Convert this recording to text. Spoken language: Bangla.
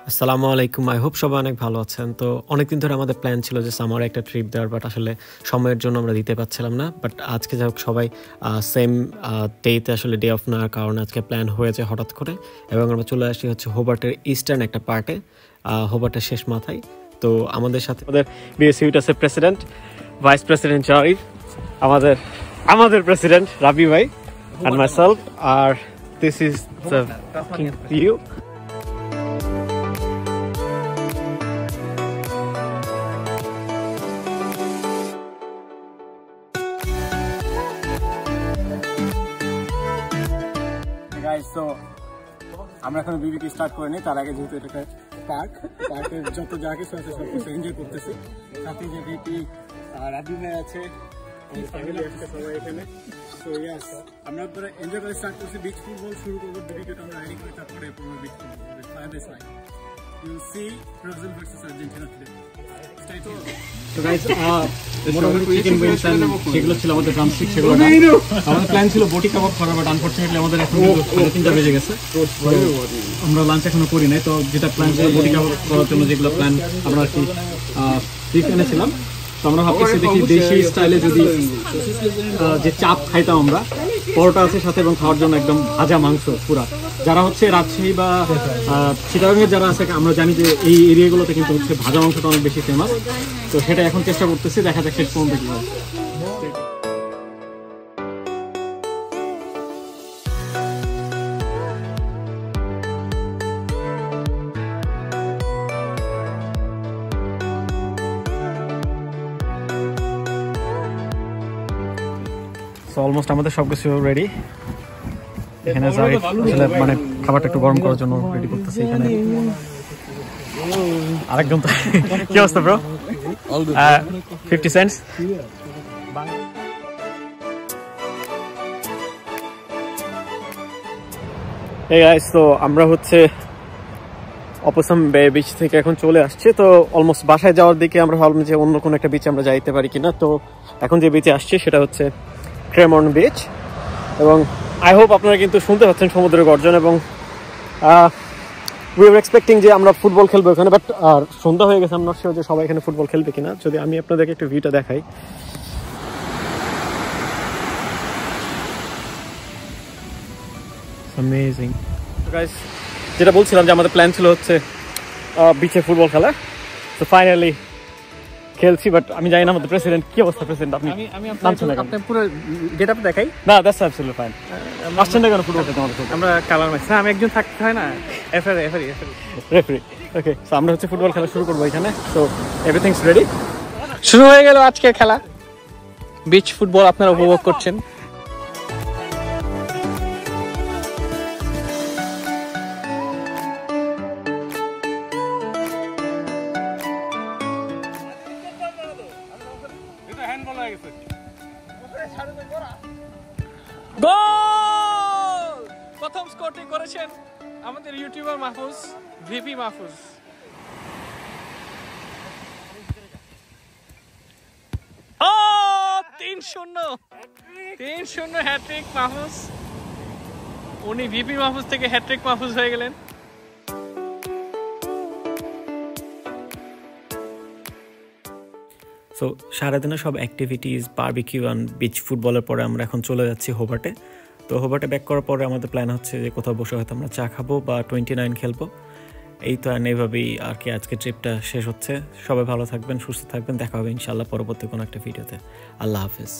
আসসালামু আলাইকুম। আই হোপ সবাই অনেক ভালো আছেন। তো অনেকদিন ধরে আমাদের প্ল্যান ছিল যে সামারে একটা ট্রিপ দেওয়ার, বাট আসলে সময়ের জন্য আমরা দিতে পারছিলাম না। বাট আজকে যাই হোক সবাই সেম ডেতে আসলে ডে অফ নেওয়ার কারণে আজকে প্ল্যান হয়েছে হঠাৎ করে, এবং আমরা চলে আসি হচ্ছে হোবার্টের ইস্টার্ন একটা পার্টে, হোবার্টের শেষ মাথায়। তো আমাদের সাথে আমাদের বিএসইউট আছে প্রেসিডেন্ট, ভাইস প্রেসিডেন্ট জাহিদ, আমাদের প্রেসিডেন্ট রাবি ভাই, and myself, আর this is the view. So আমরা এখন বিবিকে স্টার্ট করিনি, তার আগে যেহেতু এটা পার্কের যত যা কিছু আছে সব কিছু এনজয় করতেছি। সাথে যে ভিপি রাবি ভাই আছে, ফ্যামিলি আছে সবাই এখানে। সো ইয়াস, আমরা পুরো এনজয় করে স্টার্ট করছি। বিচ ফুটবল শুরু করবো, বিবিকে আমরা রেডি করে তারপরে পুরো beach football firebase line. You see Brazil versus Argentina today. তো গাইস মোটামুটি চিকেন উইংস এন্ড সেগুলো ছিল আমাদের ড্রামস্টিক, সেগুলো না। আমাদের প্ল্যান ছিল বটি কাবাব করা, বাট আনফরচুনেটলি আমাদের এখন 3:30 বেজে গেছে। আমরা লাঞ্চ এখনো করি নাই। তো যেটা প্ল্যান ছিল বটি কাবাব করার জন্য, যেগুলো প্ল্যান আমরা আর কি বিফ এনেছিলাম। তো আমরা ভাবতেছি দেখি দেশি স্টাইলে যদি যে চাপ খাইতাম আমরা, পরোটা আছে সাথে, এবং খাওয়ার জন্য একদম ভাজা মাংস পুরা। যারা হচ্ছে রাজশাহী বা চিটাগাংয়ের যারা আছে, আমরা জানি যে এই এরিয়াগুলোতে কিন্তু হচ্ছে ভাজা মাংসটা অনেক বেশি ফেমাস। তো সেটা এখন চেষ্টা করতেছি, দেখা যাক শেষ পর্যন্ত কি হয়। অলমোস্ট আমাদের সবকিছু রেডি। এখানে মানে খাবারটা একটু গরম করার জন্য রেডি করতেছি। এখানে আরেকজন তো কি অবস্থা ব্রো? 50 সেন্টস। এই গাইস, তো আমরা হচ্ছে অপসাম বে বিচ থেকে এখন চলে আসছে। তো অলমোস্ট বাসায় যাওয়ার দিকে আমরা ভাবলাম যে অন্য কোনো একটা বিচে আমরা যাইতে পারি কিনা। তো এখন যে বিচে আসছে সেটা হচ্ছে ক্রেমর্ন বিচ, এবং আই হোপ আপনারা কিন্তু শুনতে পাচ্ছেন সমুদ্রের গর্জন, এবং উই আর এক্সপেক্টিং যে আমরা ফুটবল খেলবো এখানে, বাট আর সন্ধ্যা হয়ে গেছে, আমরা শিওর যে সবাই এখানে ফুটবল খেলবে কিনা। যদি আমি আপনাদেরকে একটু ভিউটা দেখাই, অ্যামেজিং গাইস। যেটা বলছিলাম যে আমাদের প্ল্যান ছিল হচ্ছে বিচে ফুটবল খেলা। তো ফাইনালি খেলছি, বাট আমি জানি না আমাদের প্রেসিডেন্ট কি অবস্থা। প্রেসিডেন্ট আপনি আপনার পুরো গেটআপ দেখাই না? That's absolutely fine. আসছেন না কেন ফুটবল খেলতে আমাদের সাথে? আমরা কালার ম্যাচ, আমি একজন থাকতে হয় না, রেফারি। ওকে, সো আমরা হচ্ছে ফুটবল খেলা শুরু করবো এখানে। So everythings ready. শুরু হয়ে গেল আজকের খেলা। বিচ ফুটবল আপনারা উপভোগ করছেন। গোল! প্রথম স্কোরটি করেছেন আমাদের ইউটিউবার মাহফুজ, ভিপি মাহফুজ। ও 3-0 হ্যাট্রিক মাহফুজ। উনি ভিপি মাহফুজ থেকে হ্যাট্রিক মাহফুজ হয়ে গেলেন। সো সারাদিনে সব অ্যাক্টিভিটিস, বারবিকিউ অ্যান্ড বিচ ফুটবলের পরে আমরা এখন চলে যাচ্ছি হোবার্টে। তো হোবার্টে ব্যাক করার পরে আমাদের প্ল্যান হচ্ছে যে কোথাও বসে হয়তো আমরা চা খাবো বা 29 খেলবো। এই তো, এইভাবেই আর কি আজকে ট্রিপটা শেষ হচ্ছে। সবাই ভালো থাকবেন, সুস্থ থাকবেন, দেখা হবে ইনশাল্লাহ পরবর্তী কোনো একটা ভিডিওতে। আল্লাহ হাফিজ।